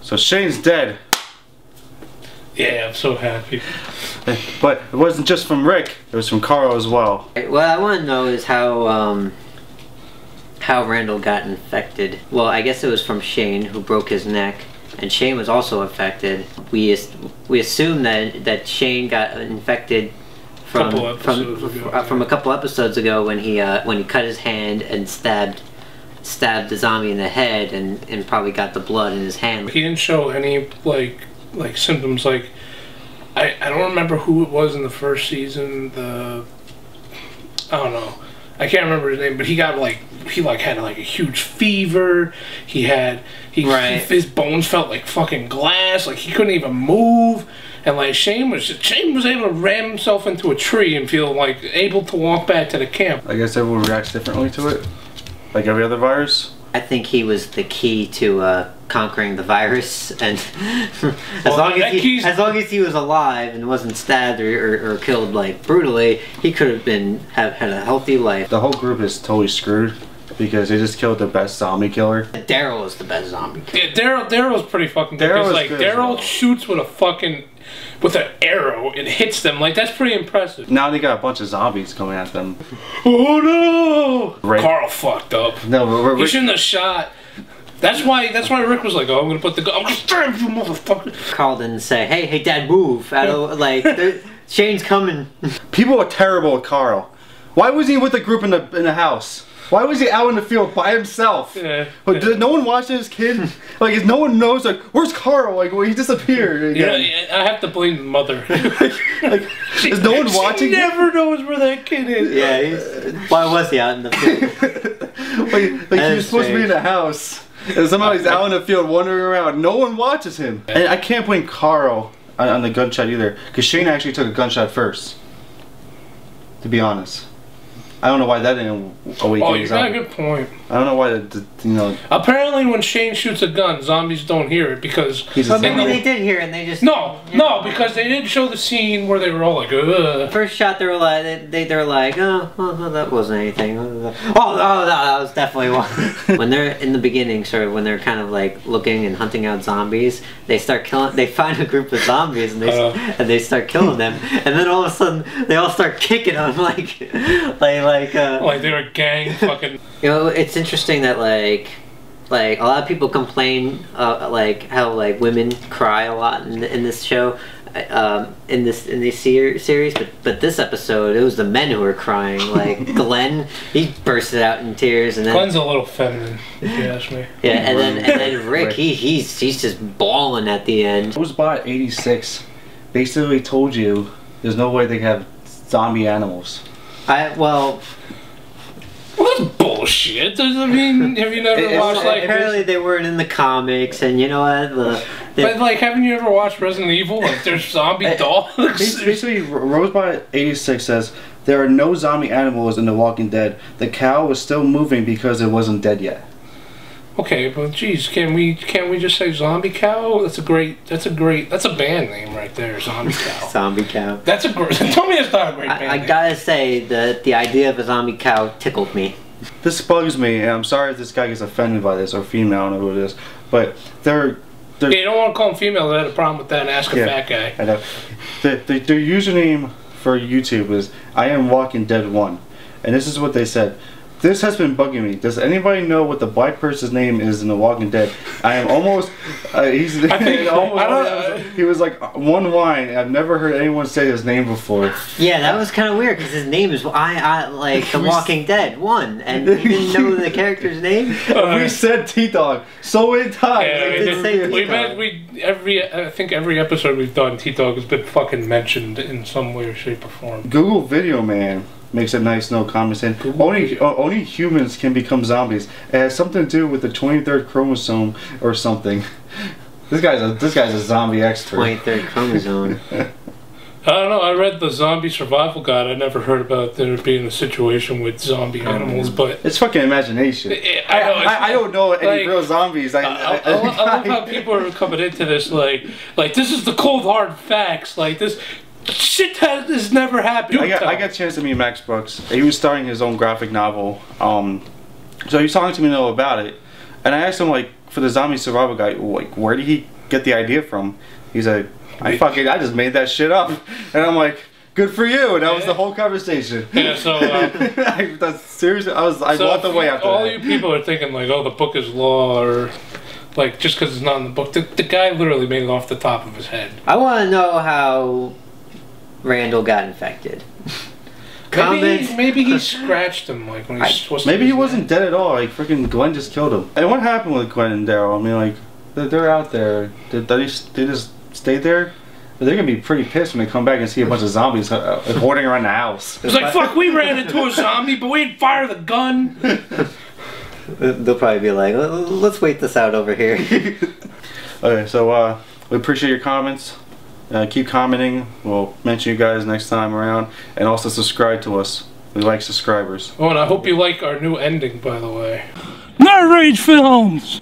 So Shane's dead. Yeah, I'm so happy. But it wasn't just from Rick, it was from Carl as well. What I want to know is how Randall got infected. Well, I guess it was from Shane, who broke his neck, and Shane was also affected. We assume that Shane got infected from a couple episodes ago when he cut his hand and stabbed the zombie in the head and probably got the blood in his hand. He didn't show any like symptoms. Like I don't remember who it was in the first season. I don't know. I can't remember his name, but he got he had a huge fever. His bones felt like fucking glass. Like he couldn't even move. And like Shane was able to ram himself into a tree and feel like able to walk back to the camp. I guess everyone reacts differently to it, like every other virus. I think he was the key to conquering the virus, and as long as he was alive and wasn't stabbed or killed like brutally, he could have had a healthy life. The whole group is totally screwed because they just killed the best zombie killer. Daryl was the best zombie killer. Yeah, Daryl's pretty fucking good. Daryl shoots with an arrow and hits them. Like, that's pretty impressive. Now they got a bunch of zombies coming at them. Oh no! Right. Carl fucked up. No, he shouldn't have shot. That's why Rick was like, "Oh, I'm gonna put the gun. I'm gonna stab you, motherfucker." Carl didn't say, "Hey, Dad, move!" Shane's coming. People are terrible at Carl. Why was he with the group in the house? Why was he out in the field by himself? Yeah. Did no one watch this kid? Like, no one knows, like, where's Carl? Like, well, he disappeared. Yeah, I have to blame the mother. Is no one watching? She never knows where that kid is. Yeah, why was he out in the field? He was supposed to be in the house. And somehow he's out in the field wandering around. No one watches him. And I can't blame Carl on the gunshot either. Because Shane actually took a gunshot first. To be honest. I don't know why that didn't awaken. Oh, you got a good point. I don't know why Apparently, when Shane shoots a gun, zombies don't hear it because. Maybe they did hear it, and they just. No, because they didn't show the scene where they were all like, ugh. First shot, they were like, oh, that wasn't anything. Oh, that was definitely one. When they're in the beginning, when they're kind of like looking and hunting out zombies, they start killing. They find a group of zombies and they start killing them, and then all of a sudden they all start kicking them like they were gang fucking. You know, it's interesting that like a lot of people complain like how like women cry a lot in this show, in this series, but this episode it was the men who were crying. Like Glenn, he bursted out in tears, and then Glenn's a little feminine, if you ask me. Yeah, and then Rick, he's just bawling at the end. Rosebot 86 basically told you there's no way they can have zombie animals. Well, that's bullshit. I mean, have you never watched like? Apparently, they weren't in the comics, and you know what? But like, haven't you ever watched Resident Evil? Like, there's zombie dogs. Basically, Rosebot 86 says there are no zombie animals in The Walking Dead. The cow was still moving because it wasn't dead yet. Okay, but geez, can't we just say zombie cow? That's a band name right there, zombie cow. Zombie cow. That's a great. Tell me it's not a great band I gotta say that the idea of a zombie cow tickled me. This bugs me, and I'm sorry if this guy gets offended by this, or female, I don't know who it is, but they're yeah, you don't want to call them female. I had a problem with that. And ask a fat guy. I know. Their username for YouTube is I am Walking Dead 1, and this is what they said. This has been bugging me. Does anybody know what the black person's name is in The Walking Dead? I am almost. He was like one line. I've never heard anyone say his name before. Yeah, that was kind of weird because his name is I like The Walking Dead 1, and you didn't know the character's name. We said T-Dog so many times. Yeah, I think every episode we've done, T-Dog has been fucking mentioned in some way or shape or form. Google Video Man makes a nice note comment saying only humans can become zombies. It has something to do with the 23rd chromosome or something. This guy's a zombie expert. 23rd chromosome. I don't know. I read the Zombie Survival Guide. I never heard about there being a situation with zombie animals, but it's fucking imagination. I don't know any real zombies. I love how people are coming into this like this is the cold hard facts. Like this. Shit has never happened. I got a chance to meet Max Brooks. He was starting his own graphic novel. So he was talking to me about it, and I asked him like for the zombie survival guy, like, where did he get the idea from? He's like, I just made that shit up. And I'm like, good for you. And that was the whole conversation. Yeah, so that's seriously. I walked away after all that. you people are thinking like, oh, the book is law, or like just because it's not in the book. The guy literally made it off the top of his head. I want to know how Randall got infected. Maybe he scratched him like when he's supposed to. Maybe he wasn't dead at all. Like freaking Glenn just killed him. And what happened with Glenn and Daryl? I mean, like they're out there. Did they just stay there? They're gonna be pretty pissed when they come back and see a bunch of zombies hoarding around the house. It's like, fuck, we ran into a zombie, but we didn't fire the gun. They'll probably be like, let's wait this out over here. Okay, so we appreciate your comments. Keep commenting. We'll mention you guys next time around. And also subscribe to us. We like subscribers. Oh, and I hope you like our new ending, by the way. Not Rage Films!